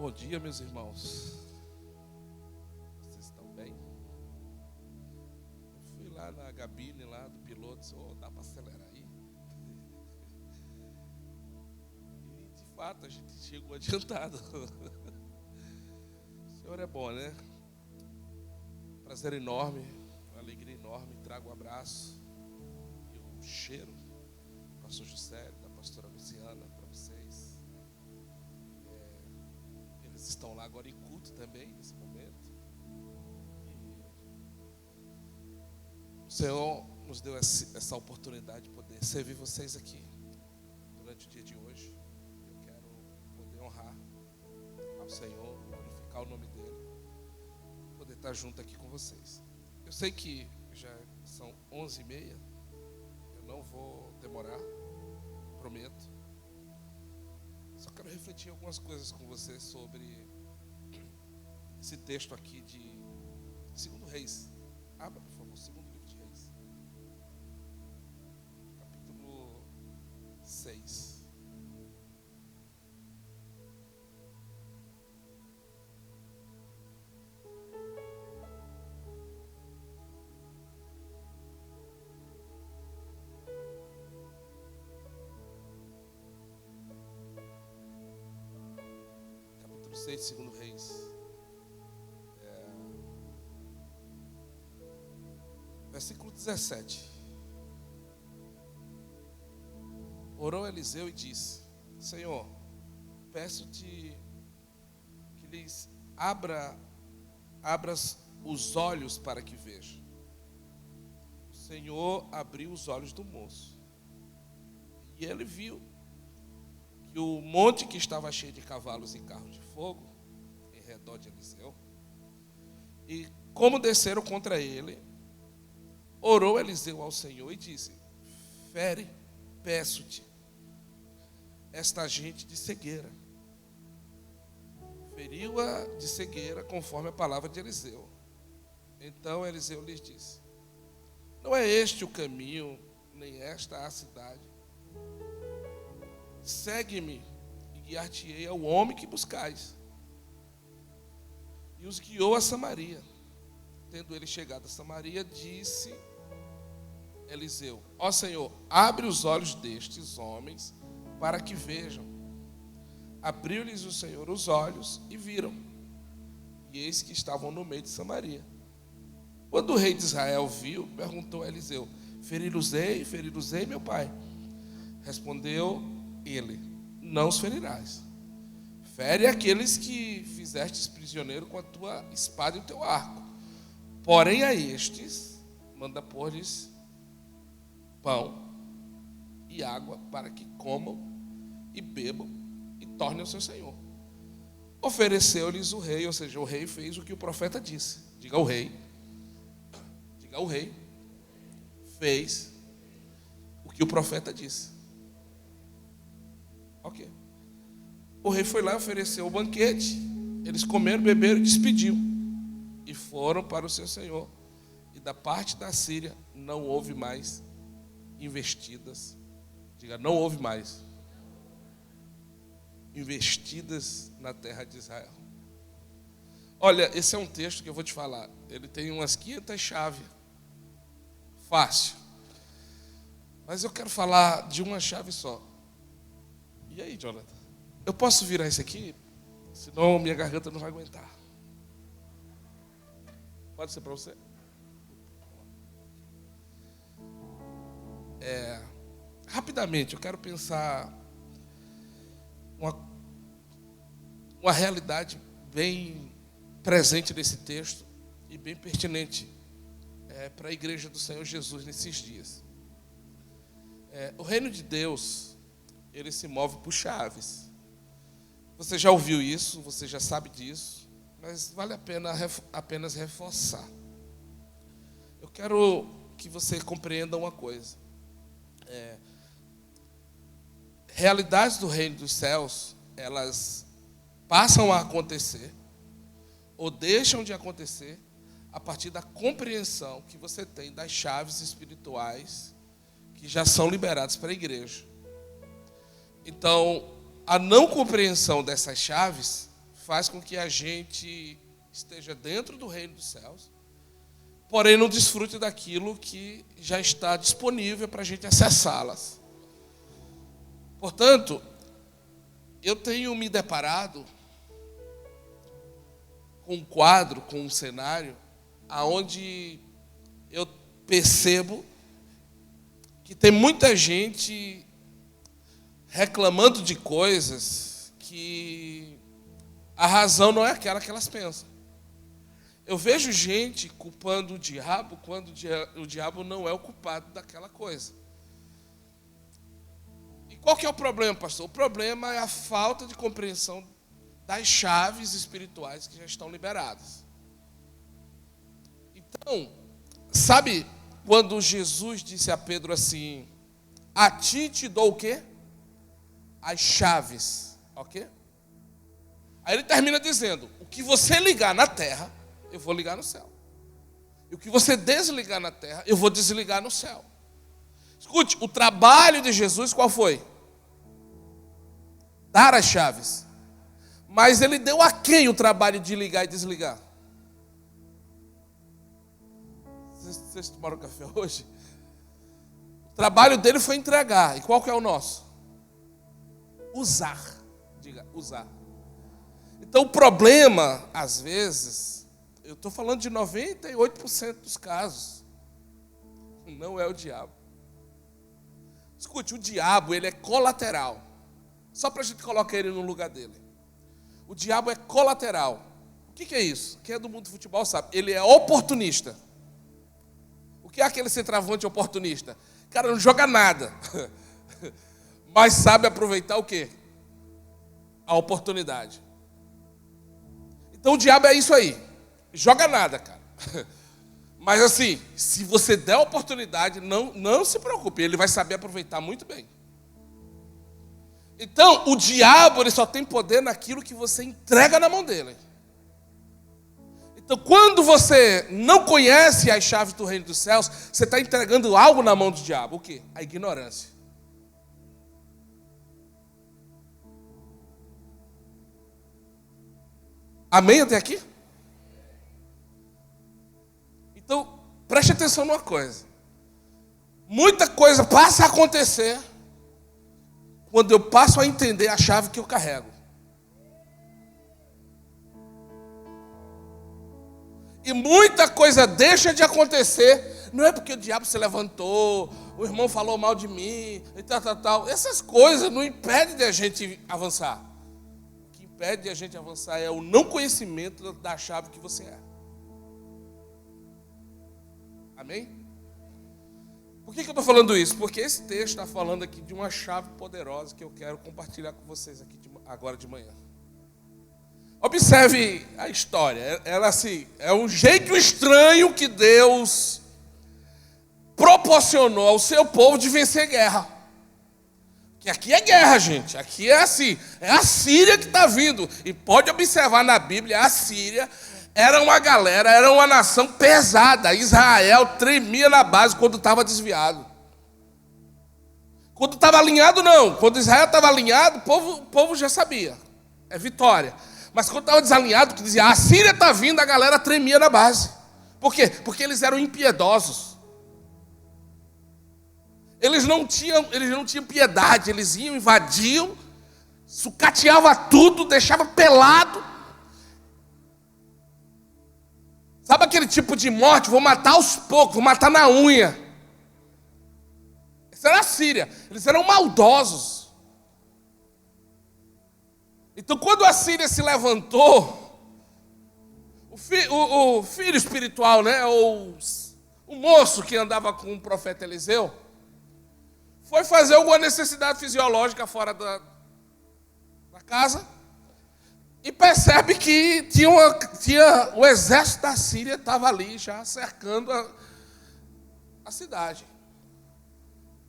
Bom dia, meus irmãos. Vocês estão bem? Eu fui lá na cabine lá do piloto, disse, dá para acelerar aí? E de fato a gente chegou adiantado. O Senhor é bom, né? Prazer enorme, uma alegria enorme. Trago um abraço e um cheiro do pastor José, da pastora Luciana, para vocês. Eles estão lá agora em culto também, nesse momento. E o Senhor nos deu essa oportunidade de poder servir vocês aqui durante o dia de hoje. Eu quero poder honrar ao Senhor, glorificar o nome dEle, poder estar junto aqui com vocês. Eu sei que já são 11h30, eu não vou demorar, prometo. Só quero refletir algumas coisas com você sobre esse texto aqui de 2 Reis. Abra, por favor, 2º livro de Reis. Capítulo 6. Capítulo 6 de 2 Reis. Versículo 17. Orou Eliseu e disse: Senhor, peço-te que lhes abras os olhos para que vejam. O Senhor abriu os olhos do moço, e ele viu que o monte que estava cheio de cavalos e carros de fogo em redor de Eliseu, e como desceram contra ele, orou Eliseu ao Senhor e disse: fere, peço-te, esta gente de cegueira. Feriu-a de cegueira, conforme a palavra de Eliseu. Então Eliseu lhes disse: não é este o caminho, nem esta a cidade. Segue-me e guiar-te-ei ao homem que buscais. E os guiou a Samaria. Tendo ele chegado a Samaria, disse Eliseu: ó Senhor, abre os olhos destes homens para que vejam. Abriu-lhes o Senhor os olhos e viram. E eis que estavam no meio de Samaria. Quando o rei de Israel viu, perguntou a Eliseu: feri-los-ei, meu pai? Respondeu ele: não os ferirás. Fere aqueles que fizestes prisioneiro com a tua espada e o teu arco. Porém a estes manda pôr-lhes pão e água para que comam e bebam e tornem ao seu senhor. Ofereceu-lhes o rei, ou seja, o rei fez o que o profeta disse. Diga ao rei, fez o que o profeta disse. Ok. O rei foi lá e ofereceu o banquete. Eles comeram, beberam e despediu. E foram para o seu senhor. E da parte da Síria não houve mais investidas. Diga, não houve mais investidas na terra de Israel. Olha, esse é um texto que eu vou te falar. Ele tem umas 500 chaves. Fácil. Mas eu quero falar de uma chave só. E aí, Jonathan? Eu posso virar isso aqui? Senão minha garganta não vai aguentar. Pode ser para você? Rapidamente, eu quero pensar uma realidade bem presente nesse texto e bem pertinente para a igreja do Senhor Jesus nesses dias. O reino de Deus, ele se move por chaves. Você já ouviu isso, você já sabe disso, mas vale a pena apenas reforçar. Eu quero que você compreenda uma coisa. Realidades do reino dos céus, elas passam a acontecer ou deixam de acontecer a partir da compreensão que você tem das chaves espirituais que já são liberadas para a igreja. Então, a não compreensão dessas chaves faz com que a gente esteja dentro do reino dos céus, porém não desfrute daquilo que já está disponível para a gente acessá-las. Portanto, eu tenho me deparado com um quadro, com um cenário, onde eu percebo que tem muita gente reclamando de coisas que a razão não é aquela que elas pensam. Eu vejo gente culpando o diabo quando o diabo não é o culpado daquela coisa. E qual que é o problema, pastor? O problema é a falta de compreensão das chaves espirituais que já estão liberadas. Então, sabe quando Jesus disse a Pedro assim: a ti te dou o quê? As chaves, ok? Aí ele termina dizendo: o que você ligar na terra, eu vou ligar no céu. E o que você desligar na terra, eu vou desligar no céu. Escute, o trabalho de Jesus qual foi? Dar as chaves. Mas ele deu a quem o trabalho de ligar e desligar? Vocês tomaram café hoje? O trabalho dele foi entregar. E qual que é o nosso? Usar. Diga, usar. Então o problema, às vezes, eu estou falando de 98% dos casos, não é o diabo. Escute, o diabo, ele é colateral. Só para a gente colocar ele no lugar dele. O diabo é colateral. O que é isso? Quem é do mundo do futebol sabe. Ele é oportunista. O que é aquele centroavante oportunista? Cara, não joga nada. Mas sabe aproveitar o quê? A oportunidade. Então o diabo é isso aí. Joga nada, cara. Mas assim, se você der a oportunidade, não se preocupe. Ele vai saber aproveitar muito bem. Então, o diabo, ele só tem poder naquilo que você entrega na mão dele. Então, quando você não conhece as chaves do reino dos céus, você está entregando algo na mão do diabo. O quê? A ignorância. Amém até aqui? Então, preste atenção numa coisa. Muita coisa passa a acontecer quando eu passo a entender a chave que eu carrego. E muita coisa deixa de acontecer, não é porque o diabo se levantou, o irmão falou mal de mim, e tal. Essas coisas não impedem de a gente avançar. O que impede de a gente avançar é o não conhecimento da chave que você é. Amém? Por que eu estou falando isso? Porque esse texto está falando aqui de uma chave poderosa que eu quero compartilhar com vocês aqui agora de manhã. Observe a história. Ela assim, é um jeito estranho que Deus proporcionou ao seu povo de vencer guerra. Que aqui é guerra, gente. Aqui é assim, é a Síria que está vindo. E pode observar na Bíblia, a Síria era uma galera, era uma nação pesada. Israel tremia na base quando estava desviado. Quando estava alinhado, não. Quando Israel estava alinhado, o povo já sabia. É vitória. Mas quando estava desalinhado, que dizia, a Síria está vindo, a galera tremia na base. Por quê? Porque eles eram impiedosos. Eles não tinham piedade. Eles iam, invadiam, sucateava tudo, deixava pelado. Sabe aquele tipo de morte? Vou matar aos poucos, vou matar na unha. Essa era a Síria. Eles eram maldosos. Então, quando a Síria se levantou, o filho espiritual, né, ou o moço que andava com o profeta Eliseu, foi fazer alguma necessidade fisiológica fora da casa. E percebe que o exército da Síria estava ali já cercando a cidade.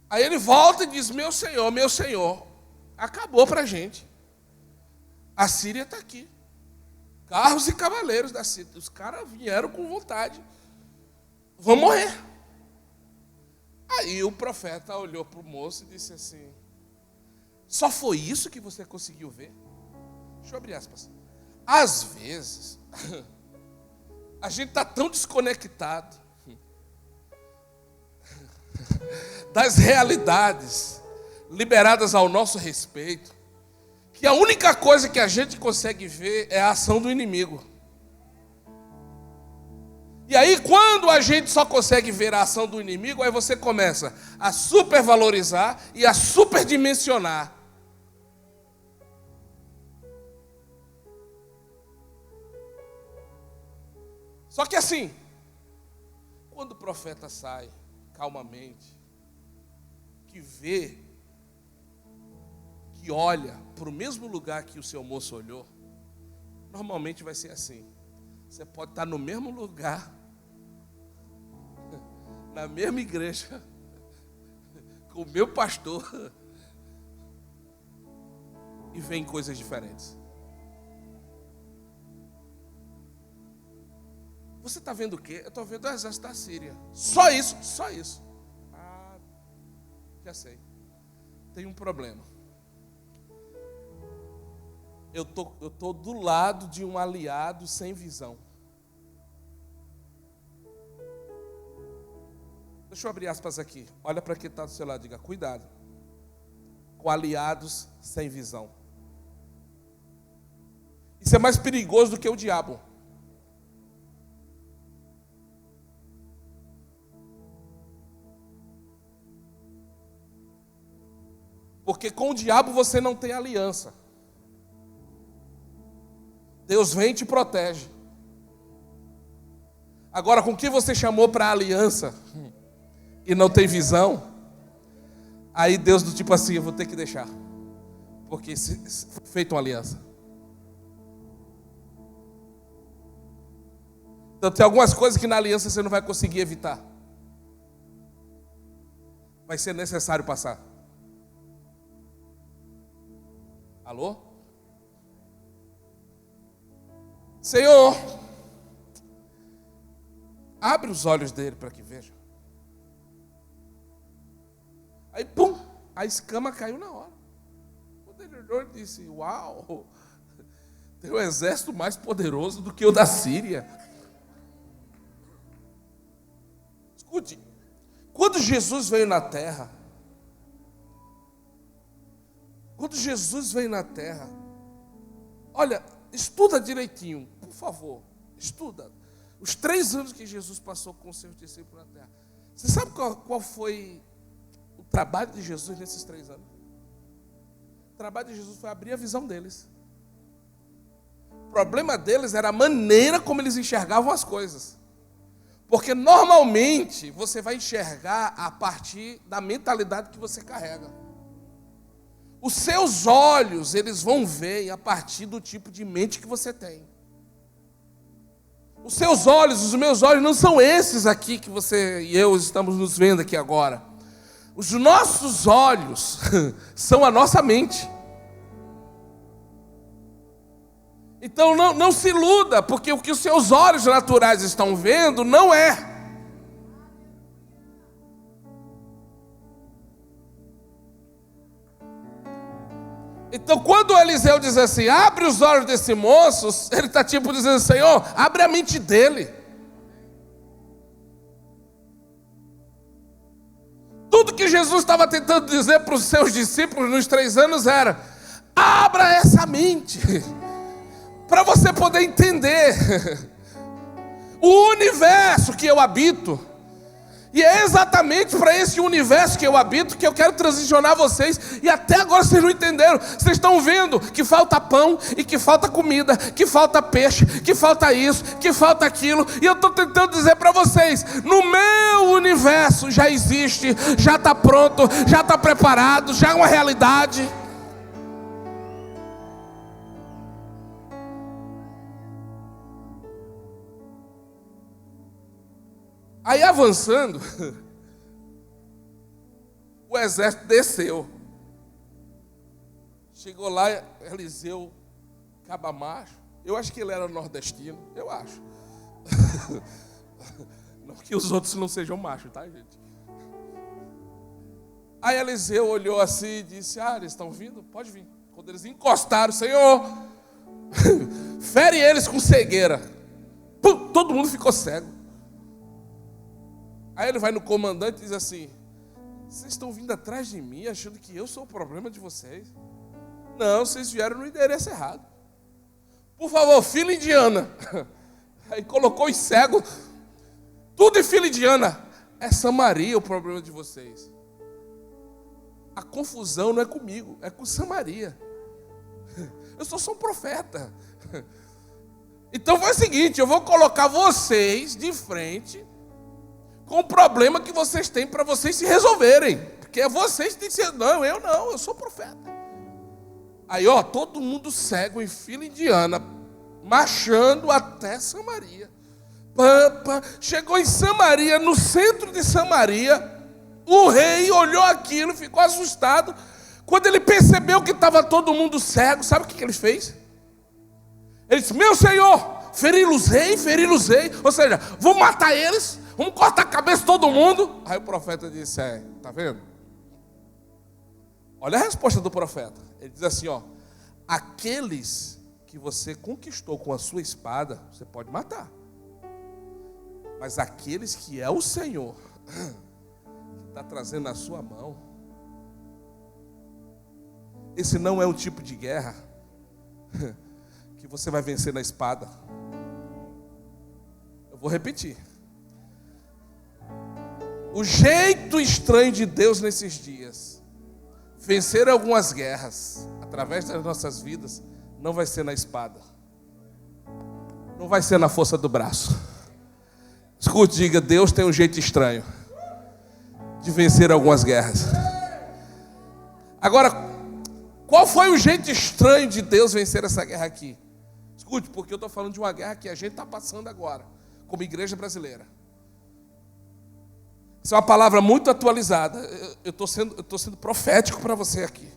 Aí ele volta e diz, meu senhor, acabou para a gente. A Síria está aqui. Carros e cavaleiros da Síria. Os caras vieram com vontade. Vão morrer. Aí o profeta olhou para o moço e disse assim, só foi isso que você conseguiu ver? Deixa eu abrir aspas. Às vezes, a gente está tão desconectado das realidades liberadas ao nosso respeito, que a única coisa que a gente consegue ver é a ação do inimigo. E aí, quando a gente só consegue ver a ação do inimigo, aí você começa a supervalorizar e a superdimensionar. Só que assim, quando o profeta sai calmamente, que vê, que olha para o mesmo lugar que o seu moço olhou, normalmente vai ser assim. Você pode estar no mesmo lugar, na mesma igreja, com o meu pastor, e vem coisas diferentes. Você está vendo o quê? Eu estou vendo o exército da Síria. Só isso, só isso. Ah, já sei. Tem um problema. Eu tô do lado de um aliado sem visão. Deixa eu abrir aspas aqui. Olha para quem está do seu lado, diga, cuidado com aliados sem visão. Isso é mais perigoso do que o diabo. Porque com o diabo você não tem aliança. Deus vem e te protege. Agora, com quem você chamou para aliança e não tem visão, aí Deus do tipo assim, eu vou ter que deixar. Porque foi feita uma aliança. Então tem algumas coisas que na aliança você não vai conseguir evitar. Vai ser necessário passar. Alô? Senhor, abre os olhos dele para que veja. Aí, pum, a escama caiu na hora. Quando ele olhou, ele disse, uau, tem um exército mais poderoso do que o da Síria. Escute, quando Jesus veio na terra, olha, estuda direitinho, por favor, estuda. Os 3 anos que Jesus passou com os seus discípulos na terra. Você sabe qual foi o trabalho de Jesus nesses 3 anos? O trabalho de Jesus foi abrir a visão deles. O problema deles era a maneira como eles enxergavam as coisas. Porque normalmente você vai enxergar a partir da mentalidade que você carrega. Os seus olhos, eles vão ver a partir do tipo de mente que você tem. Os seus olhos, os meus olhos não são esses aqui que você e eu estamos nos vendo aqui agora. Os nossos olhos são a nossa mente. Então não se iluda, porque o que os seus olhos naturais estão vendo não é. Então, quando Eliseu diz assim, abre os olhos desse moço, ele está tipo dizendo, Senhor, abre a mente dele. Tudo que Jesus estava tentando dizer para os seus discípulos nos 3 anos era, abra essa mente, para você poder entender o universo que eu habito. E é exatamente para esse universo que eu habito que eu quero transicionar vocês. E até agora vocês não entenderam. Vocês estão vendo que falta pão e que falta comida, que falta peixe, que falta isso, que falta aquilo. E eu estou tentando dizer para vocês, no meu universo já existe, já está pronto, já está preparado, já é uma realidade. Aí avançando, o exército desceu. Chegou lá, Eliseu, cabamacho. Eu acho que ele era nordestino, eu acho. Não que os outros não sejam machos, tá, gente? Aí Eliseu olhou assim e disse, eles estão vindo? Pode vir. Quando eles encostaram, Senhor, fere eles com cegueira. Pum, todo mundo ficou cego. Aí ele vai no comandante e diz assim: vocês estão vindo atrás de mim achando que eu sou o problema de vocês? Não, vocês vieram no endereço errado. Por favor, fila indiana. Aí colocou os cegos, tudo em fila indiana. É Samaria o problema de vocês. A confusão não é comigo, é com Samaria. Eu sou só um profeta. Então foi o seguinte: eu vou colocar vocês de frente com o problema que vocês têm para vocês se resolverem. Porque vocês têm que ser. Não, eu sou profeta. Aí, todo mundo cego em fila indiana, marchando até Samaria. Chegou em Samaria, no centro de Samaria, o rei olhou aquilo, ficou assustado. Quando ele percebeu que estava todo mundo cego, sabe o que ele fez? Ele disse: meu senhor, feri-los-ei. Ou seja, vou matar eles, vamos cortar a cabeça de todo mundo. Aí o profeta disse: tá vendo? Olha a resposta do profeta. Ele diz assim: aqueles que você conquistou com a sua espada, você pode matar. Mas aqueles que é o Senhor que está trazendo na sua mão, esse não é um tipo de guerra que você vai vencer na espada. Eu vou repetir. O jeito estranho de Deus nesses dias, vencer algumas guerras através das nossas vidas, não vai ser na espada, não vai ser na força do braço. Escute, diga: Deus tem um jeito estranho de vencer algumas guerras. Agora, qual foi o jeito estranho de Deus vencer essa guerra aqui? Escute, porque eu estou falando de uma guerra que a gente está passando agora, como igreja brasileira. Essa é uma palavra muito atualizada. Eu estou sendo profético para você aqui.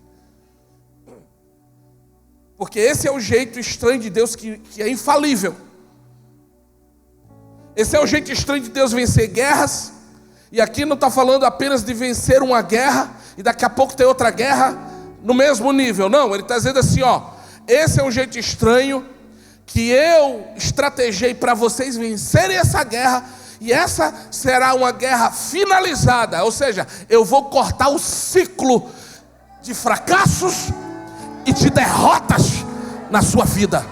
Porque esse é o jeito estranho de Deus que é infalível. Esse é o jeito estranho de Deus vencer guerras. E aqui não está falando apenas de vencer uma guerra e daqui a pouco tem outra guerra no mesmo nível. Não, ele está dizendo assim: esse é um jeito estranho que eu estrategei para vocês vencerem essa guerra. E essa será uma guerra finalizada. Ou seja, eu vou cortar o ciclo de fracassos e de derrotas na sua vida.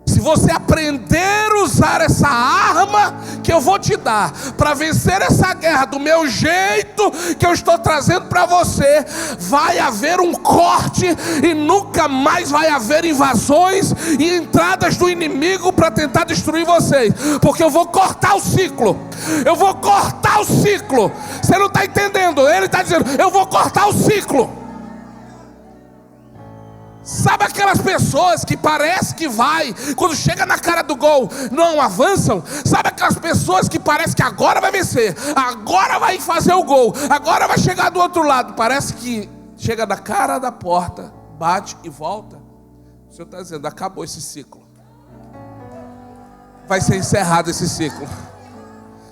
Se você aprender a usar essa arma que eu vou te dar para vencer essa guerra do meu jeito que eu estou trazendo para você, vai haver um corte e nunca mais vai haver invasões e entradas do inimigo para tentar destruir vocês, porque eu vou cortar o ciclo. Eu vou cortar o ciclo. Você não está entendendo? Ele está dizendo: eu vou cortar o ciclo. Sabe aquelas pessoas que parece que vai, quando chega na cara do gol, não avançam? Sabe aquelas pessoas que parece que agora vai vencer, agora vai fazer o gol, agora vai chegar do outro lado? Parece que chega na cara da porta, bate e volta. O Senhor está dizendo: acabou esse ciclo. Vai ser encerrado esse ciclo.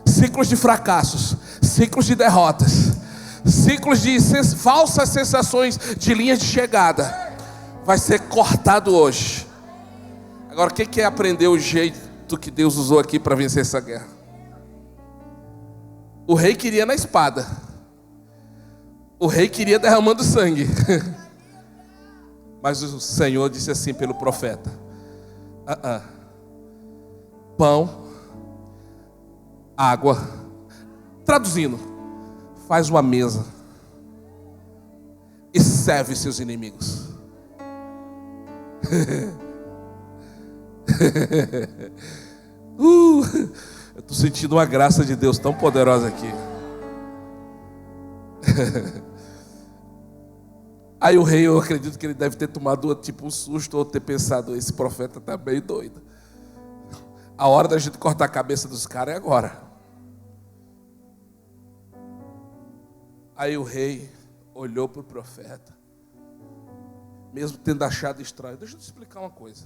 Ciclos de fracassos, ciclos de derrotas, ciclos de falsas sensações de linhas de chegada vai ser cortado hoje. Agora, o que é aprender o jeito que Deus usou aqui para vencer essa guerra? O rei queria na espada. O rei queria derramando sangue. Mas o Senhor disse assim pelo profeta: pão, água. Traduzindo, faz uma mesa e serve seus inimigos. Eu estou sentindo uma graça de Deus tão poderosa aqui. Aí o rei, eu acredito que ele deve ter tomado tipo um susto, ou ter pensado: esse profeta está meio doido. A hora da gente cortar a cabeça dos caras é agora. Aí o rei olhou para o profeta, mesmo tendo achado estranho. Deixa eu te explicar uma coisa.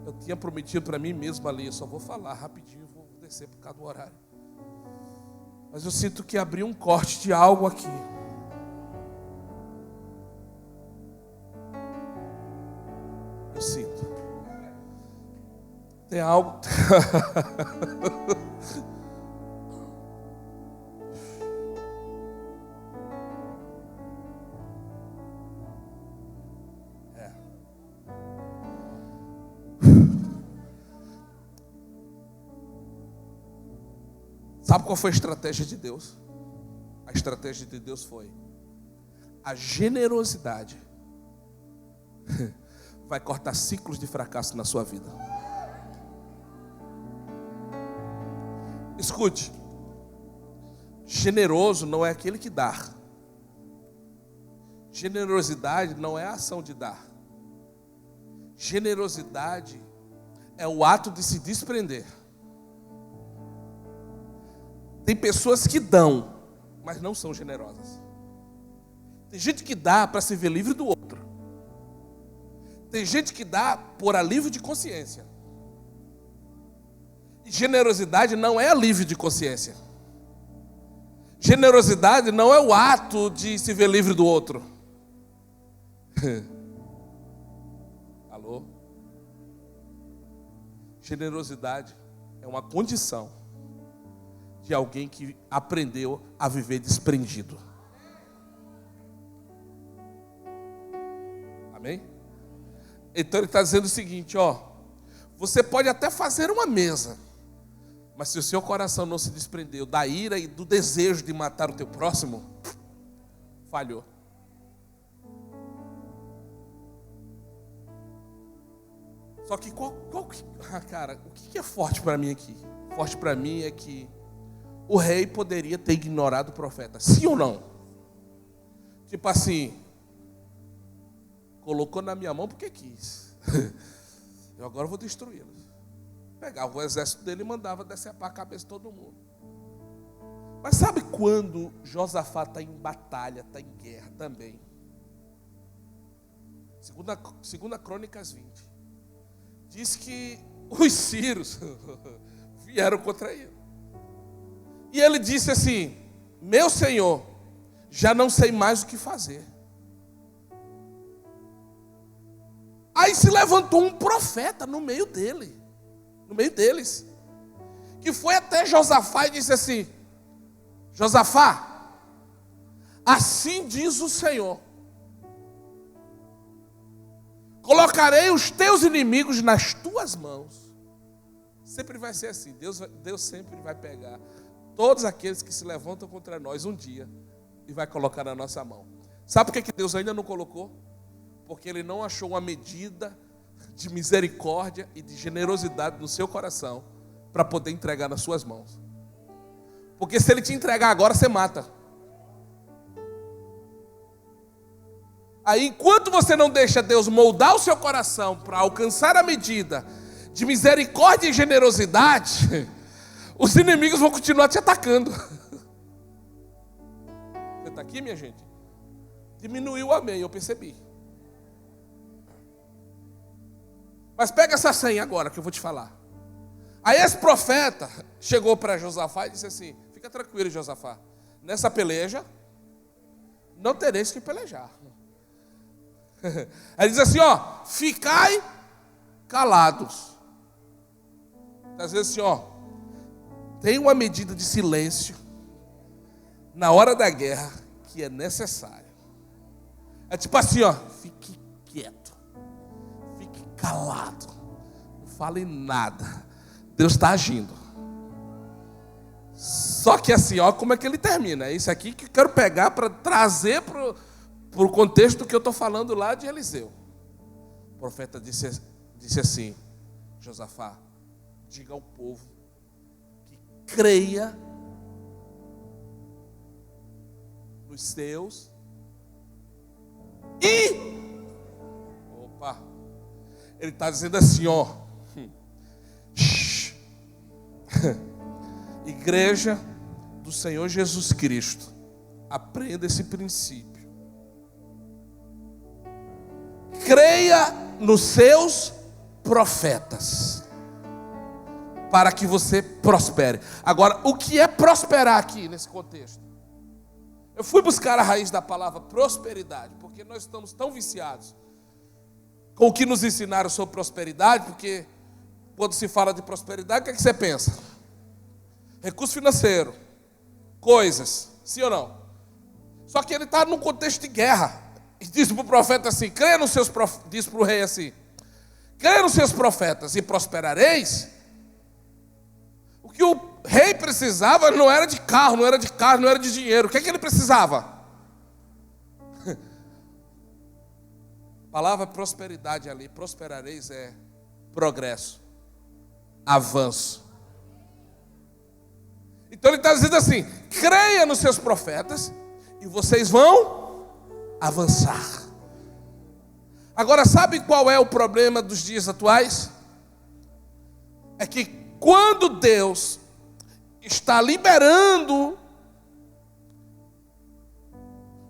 Eu tinha prometido para mim mesmo ali, eu só vou falar rapidinho, vou descer por causa do horário. Mas eu sinto que abriu um corte de algo aqui. Tem algo. Sabe qual foi a estratégia de Deus? A estratégia de Deus foi: a generosidade vai cortar ciclos de fracasso na sua vida. Escute, generoso não é aquele que dá. Generosidade não é a ação de dar. Generosidade é o ato de se desprender. Tem pessoas que dão, mas não são generosas. Tem gente que dá para se ver livre do outro. Tem gente que dá por alívio de consciência. E generosidade não é alívio de consciência. Generosidade não é o ato de se ver livre do outro. Alô? Generosidade é uma condição de alguém que aprendeu a viver desprendido. Amém? Então ele está dizendo o seguinte, ó: você pode até fazer uma mesa, mas se o seu coração não se desprendeu da ira e do desejo de matar o teu próximo, falhou. Só que cara, o que é forte para mim aqui? Forte para mim é que o rei poderia ter ignorado o profeta, sim ou não? Tipo assim, colocou na minha mão porque quis. Eu agora vou destruí-los. Pegava o exército dele e mandava decepar a cabeça de todo mundo. Mas sabe quando Josafá está em batalha, está em guerra também? Segunda Crônicas 20. Diz que os sírios vieram contra ele. E ele disse assim: meu senhor, já não sei mais o que fazer. Aí se levantou um profeta no meio deles, que foi até Josafá e disse assim: Josafá, assim diz o Senhor: colocarei os teus inimigos nas tuas mãos. Sempre vai ser assim. Deus sempre vai pegar todos aqueles que se levantam contra nós um dia e vai colocar na nossa mão. Sabe por que Deus ainda não colocou? Porque Ele não achou uma medida de misericórdia e de generosidade no seu coração para poder entregar nas suas mãos. Porque se Ele te entregar agora, você mata. Aí, enquanto você não deixa Deus moldar o seu coração para alcançar a medida de misericórdia e generosidade, os inimigos vão continuar te atacando. Você está aqui, minha gente? Diminuiu o amém, eu percebi. Mas pega essa senha agora que eu vou te falar. Aí esse profeta chegou para Josafá e disse assim: fica tranquilo, Josafá, nessa peleja não tereis que pelejar. Aí diz assim, ó: ficai calados. Às vezes assim, ó, tem uma medida de silêncio na hora da guerra que é necessária. É tipo assim, ó: fique quieto, fique calado, não fale nada, Deus está agindo. Só que assim, ó, como é que ele termina? É isso aqui que eu quero pegar para trazer para o contexto que eu estou falando lá de Eliseu. O profeta disse assim: Josafá, diga ao povo que creia nos seus e... Opa! Ele está dizendo assim, ó: Igreja do Senhor Jesus Cristo, aprenda esse princípio. Creia nos seus profetas, para que você prospere. Agora, o que é prosperar aqui nesse contexto? Eu fui buscar a raiz da palavra prosperidade, porque nós estamos tão viciados com o que nos ensinaram sobre prosperidade, porque Quando se fala de prosperidade, o que é que você pensa? Recurso financeiro, coisas, sim ou não? Só que ele está num contexto de guerra. E diz para o profeta assim, diz para o rei assim, creia nos seus profetas e prosperareis. O que o rei precisava não era de carro, não era de casa, não era de dinheiro. O que é que ele precisava? A palavra prosperidade ali, prosperareis é progresso, avanço. Então ele está dizendo assim, creia nos seus profetas e vocês vão avançar. Agora, sabe qual é o problema dos dias atuais? É que quando Deus está liberando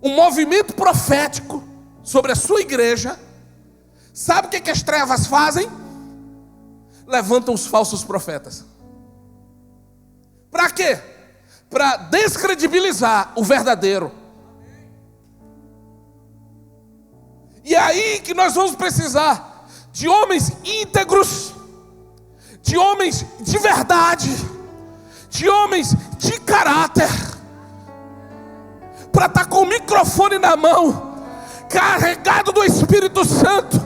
um movimento profético sobre a sua igreja, sabe o que as trevas fazem? Levantam os falsos profetas. Para quê? Para descredibilizar o verdadeiro. E é aí que nós vamos precisar de homens íntegros, de homens de verdade, de homens de caráter, para estar com o microfone na mão, carregado do Espírito Santo,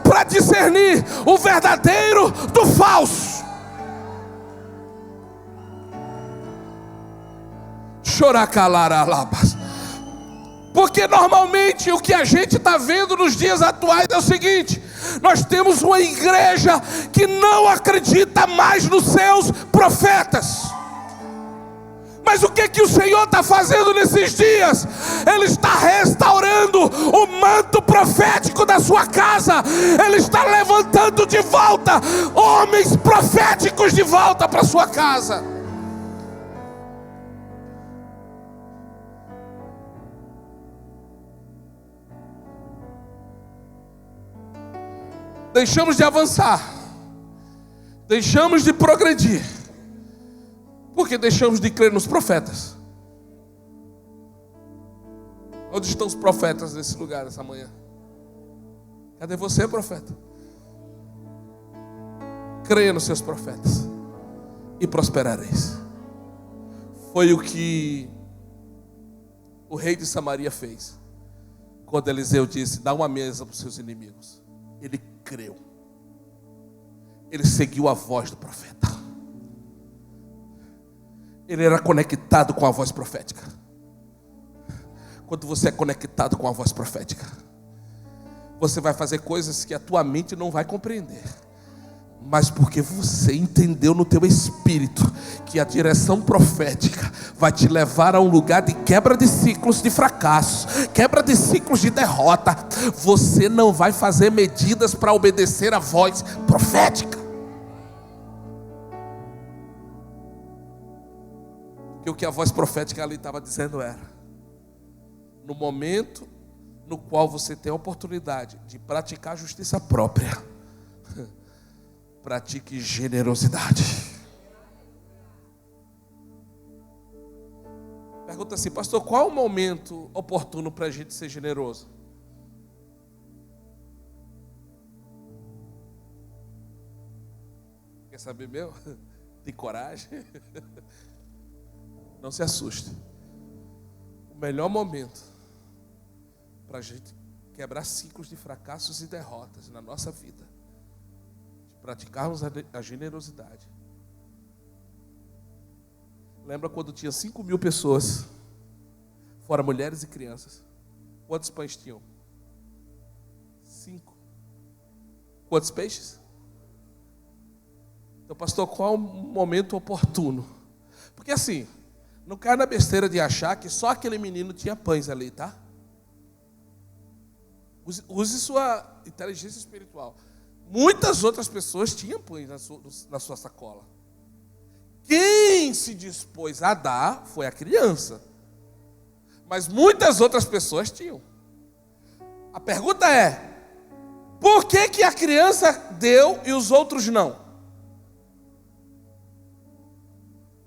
para discernir o verdadeiro do falso. Choracalaralabas. Porque normalmente o que a gente está vendo nos dias atuais é o seguinte: nós temos uma igreja que não acredita mais nos seus profetas. Mas o que o Senhor está fazendo nesses dias? Ele está restaurando o manto profético da sua casa. Ele está levantando de volta homens proféticos de volta para a sua casa. Deixamos de avançar, deixamos de progredir, porque deixamos de crer nos profetas. Onde estão os profetas nesse lugar, essa manhã? Cadê você, profeta? Creia nos seus profetas e prosperareis. Foi o que o rei de Samaria fez, quando Eliseu disse, dá uma mesa para os seus inimigos. Ele creu. Ele seguiu a voz do profeta. Ele era conectado com a voz profética. Quando você é conectado com a voz profética, você vai fazer coisas que a tua mente não vai compreender, mas porque você entendeu no teu espírito que a direção profética vai te levar a um lugar de quebra de ciclos de fracasso, quebra de ciclos de derrota, você não vai fazer medidas para obedecer a voz profética. Porque o que a voz profética ali estava dizendo era: no momento no qual você tem a oportunidade de praticar a justiça própria, pratique generosidade. Pergunta assim, pastor, qual é o momento oportuno para a gente ser generoso? Quer saber meu? Tem coragem? Não se assuste. O melhor momento para a gente quebrar ciclos de fracassos e derrotas na nossa vida, praticarmos a generosidade. Lembra quando tinha 5.000 pessoas, fora mulheres e crianças? Quantos pães tinham? 5. Quantos peixes? Então, pastor, qual é o momento oportuno? Porque assim, não cai na besteira de achar que só aquele menino tinha pães ali, tá? Use sua inteligência espiritual. Muitas outras pessoas tinham pães na sua sacola. Quem se dispôs a dar foi a criança. Mas muitas outras pessoas tinham. A pergunta é: por que a criança deu e os outros não?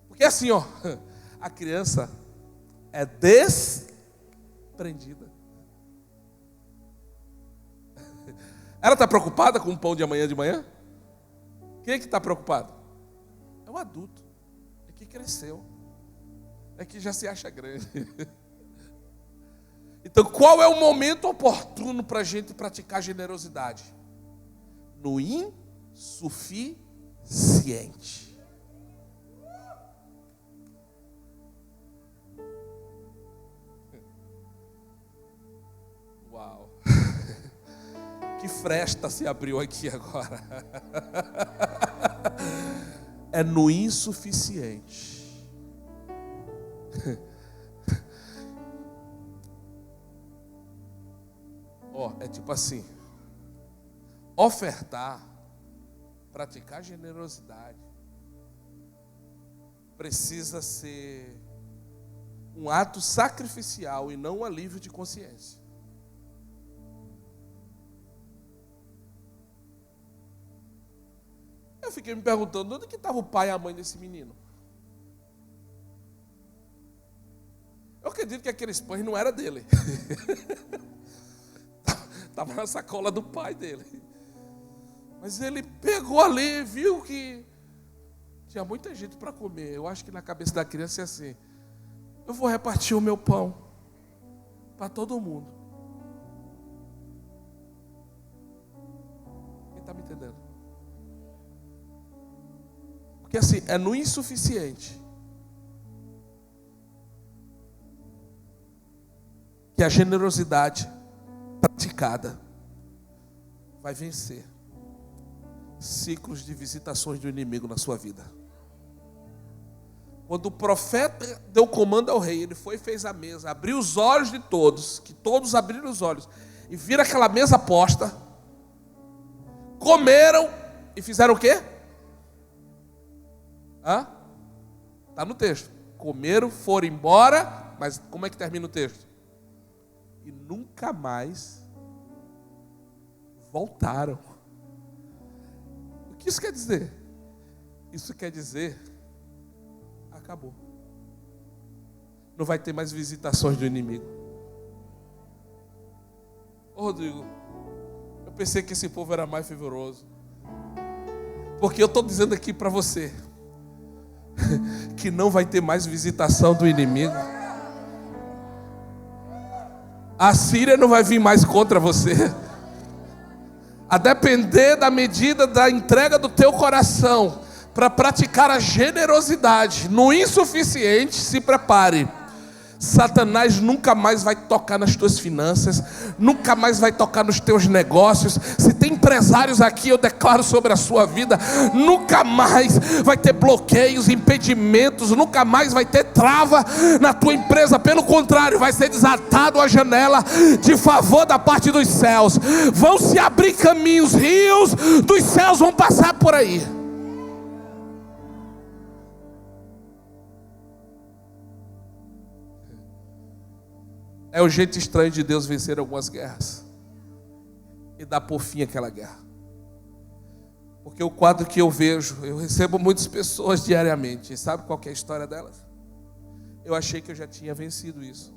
Porque assim, ó, a criança é desprendida. Ela está preocupada com o pão de amanhã de manhã? Quem é que está preocupado? É o adulto. É que cresceu. É que já se acha grande. Então, qual é o momento oportuno para a gente praticar generosidade? No insuficiente. Uau! Que fresta se abriu aqui agora. É no insuficiente. É tipo assim: ofertar, praticar generosidade, precisa ser um ato sacrificial e não um alívio de consciência. Eu fiquei me perguntando, onde que estava o pai e a mãe desse menino? Eu acredito que aqueles pães não era dele. Estava na sacola do pai dele. Mas ele pegou ali, viu que tinha muita gente para comer. Eu acho que na cabeça da criança é assim: eu vou repartir o meu pão para todo mundo. Quem está me entendendo? Porque assim, é no insuficiente que a generosidade praticada vai vencer ciclos de visitações do inimigo na sua vida. Quando o profeta deu comando ao rei, ele foi e fez a mesa, abriu os olhos de todos, que todos abriram os olhos e viram aquela mesa posta, comeram e fizeram o quê? Está no texto. Comeram, foram embora, mas como é que termina o texto? E nunca mais voltaram. O que isso quer dizer? Isso quer dizer: acabou. Não vai ter mais visitações do inimigo. Ô Rodrigo, eu pensei que esse povo era mais fervoroso. Porque eu estou dizendo aqui para você que não vai ter mais visitação do inimigo. A Síria não vai vir mais contra você. A depender da medida da entrega do teu coração para praticar a generosidade no insuficiente, se prepare. Satanás nunca mais vai tocar nas tuas finanças, nunca mais vai tocar nos teus negócios. Se tem empresários aqui, eu declaro sobre a sua vida, nunca mais vai ter bloqueios, impedimentos, nunca mais vai ter trava na tua empresa. Pelo contrário, vai ser desatado a janela de favor da parte dos céus. Vão se abrir caminhos, rios dos céus vão passar por aí. É o jeito estranho de Deus vencer algumas guerras e dar por fim àquela guerra. Porque o quadro que eu vejo, eu recebo muitas pessoas diariamente. E sabe qual que é a história delas? Eu achei que eu já tinha vencido isso.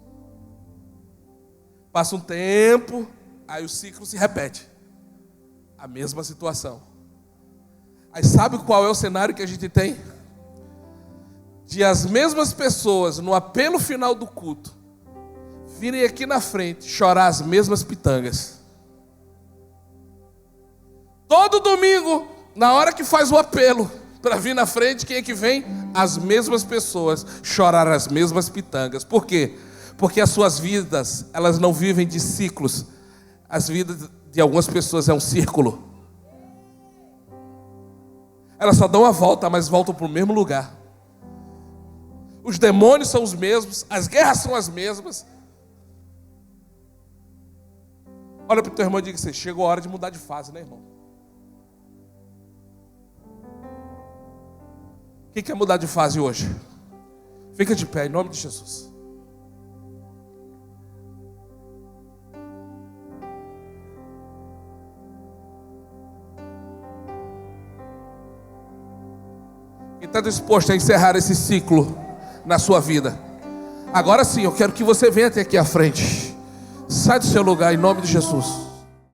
Passa um tempo, aí o ciclo se repete. A mesma situação. Aí sabe qual é o cenário que a gente tem? De as mesmas pessoas, no apelo final do culto, virem aqui na frente chorar as mesmas pitangas. Todo domingo, na hora que faz o apelo para vir na frente, quem é que vem? As mesmas pessoas chorar as mesmas pitangas. Por quê? Porque as suas vidas, elas não vivem de ciclos. As vidas de algumas pessoas é um círculo. Elas só dão a volta, mas voltam para o mesmo lugar. Os demônios são os mesmos, as guerras são as mesmas. Olha para o teu irmão e diga assim: chegou a hora de mudar de fase, né, irmão? Quem quer mudar de fase hoje? Fica de pé, em nome de Jesus. Quem está disposto a encerrar esse ciclo na sua vida? Agora sim, eu quero que você venha até aqui à frente. Sai do seu lugar em nome de Jesus.